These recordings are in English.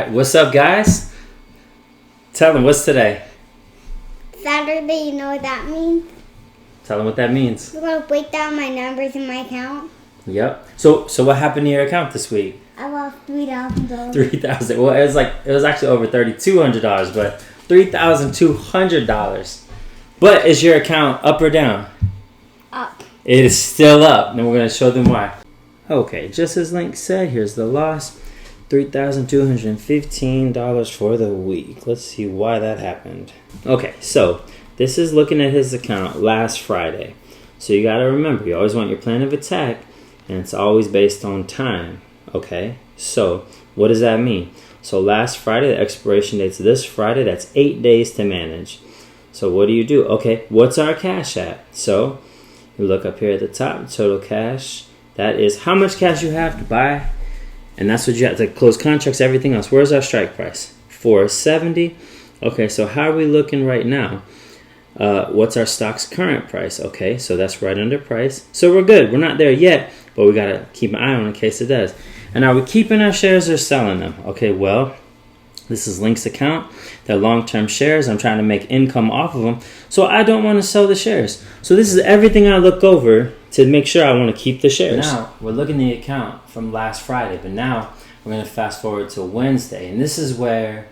right, what's up, guys? Tell them, what's today? Saturday, you know what that means? Tell them what that means. We're going to break down my numbers in my account. Yep. So what happened to your account this week? I lost $3,000. $3,000. Well, it was actually over $3,200, but $3,200. But is your account up or down? Up. It is still up, and we're going to show them why. Okay, just as Link said, here's the loss. $3,215 for the week. Let's see why that happened. Okay, so this is looking at his account last Friday. So you got to remember, you always want your plan of attack, and it's always based on time. Okay, so what does that mean? So last Friday, the expiration date's this Friday. That's 8 days to manage. So what do? Okay, what's our cash at? So you look up here at the top, total cash. That is how much cash you have to buy. And that's what you have to close contracts, everything else. Where's our strike price? $470. Okay, so how are we looking right now? What's our stock's current price? Okay, so that's right under price. So we're good. We're not there yet, but we got to keep an eye on it in case it does. And are we keeping our shares or selling them? Okay, well, this is Link's account. They're long-term shares. I'm trying to make income off of them. So I don't want to sell the shares. So this is everything I look over to make sure I want to keep the shares. Now, we're looking at the account from last Friday, but now we're going to fast forward to Wednesday. And this is where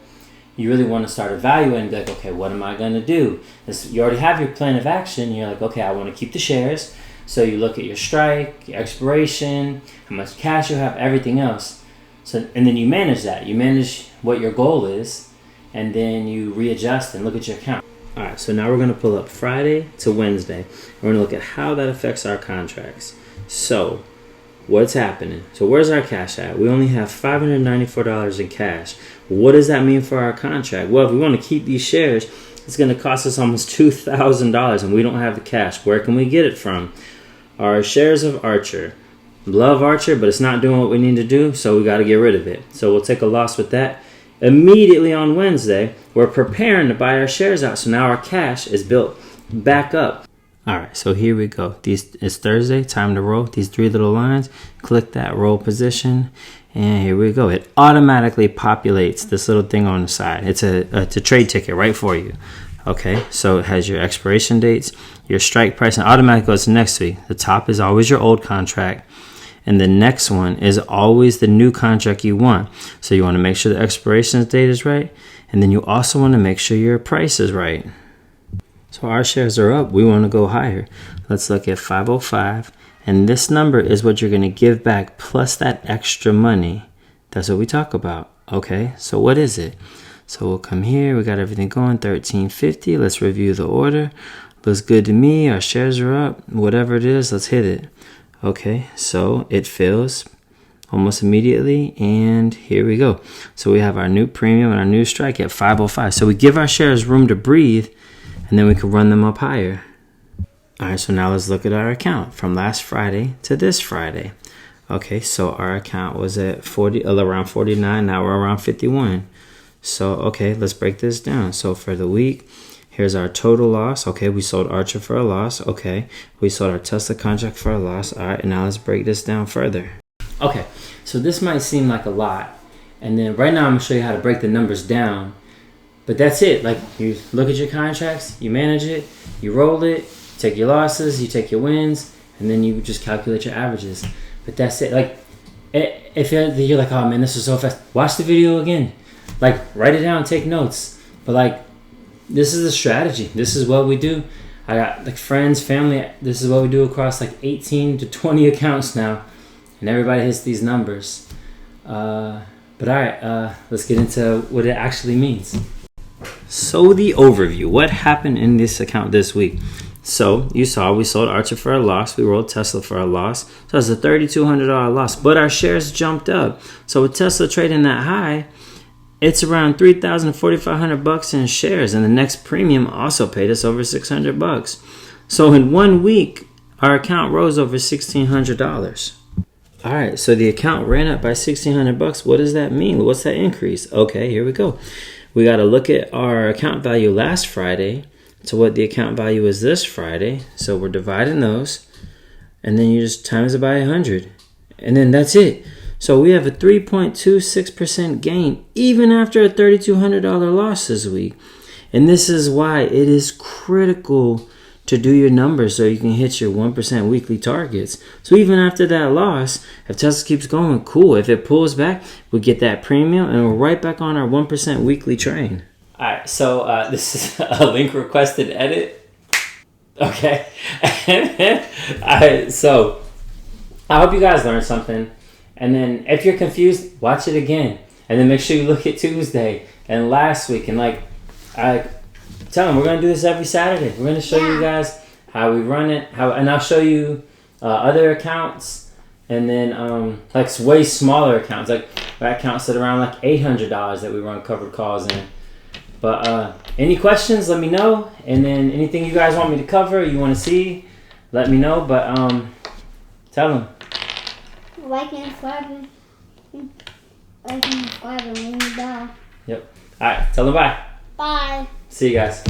you really want to start evaluating, like, okay, what am I going to do? You already have your plan of action. You're like, okay, I want to keep the shares. So you look at your strike, your expiration, how much cash you have, everything else. So, and then you manage that. You manage what your goal is, and then you readjust and look at your account. All right, so now we're going to pull up Friday to Wednesday. We're going to look at how that affects our contracts. So what's happening? So where's our cash at? We only have $594 in cash. What does that mean for our contract? Well, if we want to keep these shares, it's going to cost us almost $2,000, and we don't have the cash. Where can we get it from? Our shares of Archer. Love Archer, but it's not doing what we need to do, so we got to get rid of it. So we'll take a loss with that. Immediately on Wednesday, we're preparing to buy our shares out, so now our cash is built back up. All right, so here we go. It's Thursday, time to roll. These three little lines, click that roll position, and here we go. It automatically populates this little thing on the side. It's a trade ticket right for you. Okay, so it has your expiration dates, your strike price, and automatically goes next to you. The top is always your old contract, and the next one is always the new contract you want. So you want to make sure the expiration date is right, and then you also want to make sure your price is right. So our shares are up. We want to go higher. Let's look at 505, and this number is what you're going to give back plus that extra money. That's what we talk about. Okay, so what is it? So we'll come here. We got everything going. 1350. Let's review the order. Looks good to me. Our shares are up. Whatever it is, let's hit it. Okay, so it fills almost immediately, and here we go. So we have our new premium and our new strike at 505. So we give our shares room to breathe, and then we can run them up higher. All right, so now let's look at our account from last Friday to this Friday. Okay, so our account was at around 49. Now we're around 51. So, okay, let's break this down. So for the week, here's our total loss. Okay, we sold Archer for a loss. Okay, we sold our Tesla contract for a loss. All right, and now let's break this down further. Okay, so this might seem like a lot. And then right now I'm going to show you how to break the numbers down. But that's it. Like, you look at your contracts, you manage it, you roll it, you take your losses, you take your wins, and then you just calculate your averages. But that's it. Like, if you're like, oh man, this is so fast, watch the video again. Like, write it down, take notes. But like, this is the strategy. This is what we do. I got like friends, family. This is what we do across like 18 to 20 accounts now, and everybody hits these numbers. But all right, let's get into what it actually means. So the overview. What happened in this account this week? So you saw we sold Archer for a loss. We rolled Tesla for a loss. So it's a $3,200 loss. But our shares jumped up. So with Tesla trading that high, it's around $3,400 in shares, and the next premium also paid us over $600. So in 1 week, our account rose over $1,600. All right, so the account ran up by $1,600. What does that mean? What's that increase? Okay, here we go. We got to look at our account value last Friday to what the account value is this Friday. So we're dividing those, and then you just times it by 100, and then that's it. So we have a 3.26% gain even after a $3,200 loss this week. And this is why it is critical to do your numbers so you can hit your 1% weekly targets. So even after that loss, if Tesla keeps going, cool. If it pulls back, we get that premium and we're right back on our 1% weekly train. All right, so this is a link requested edit. Okay. All right, so I hope you guys learned something. And then if you're confused, watch it again. And then make sure you look at Tuesday and last week. And tell them we're going to do this every Saturday. We're going to show you guys how we run it. And I'll show you other accounts. And then like way smaller accounts. Like accounts that are around like $800 that we run covered calls in. But any questions, let me know. And then anything you guys want me to cover, you want to see, let me know. But tell them. Like and subscribe. Like and subscribe and ring the bell. Yep. All right. Tell them bye. Bye. See you guys.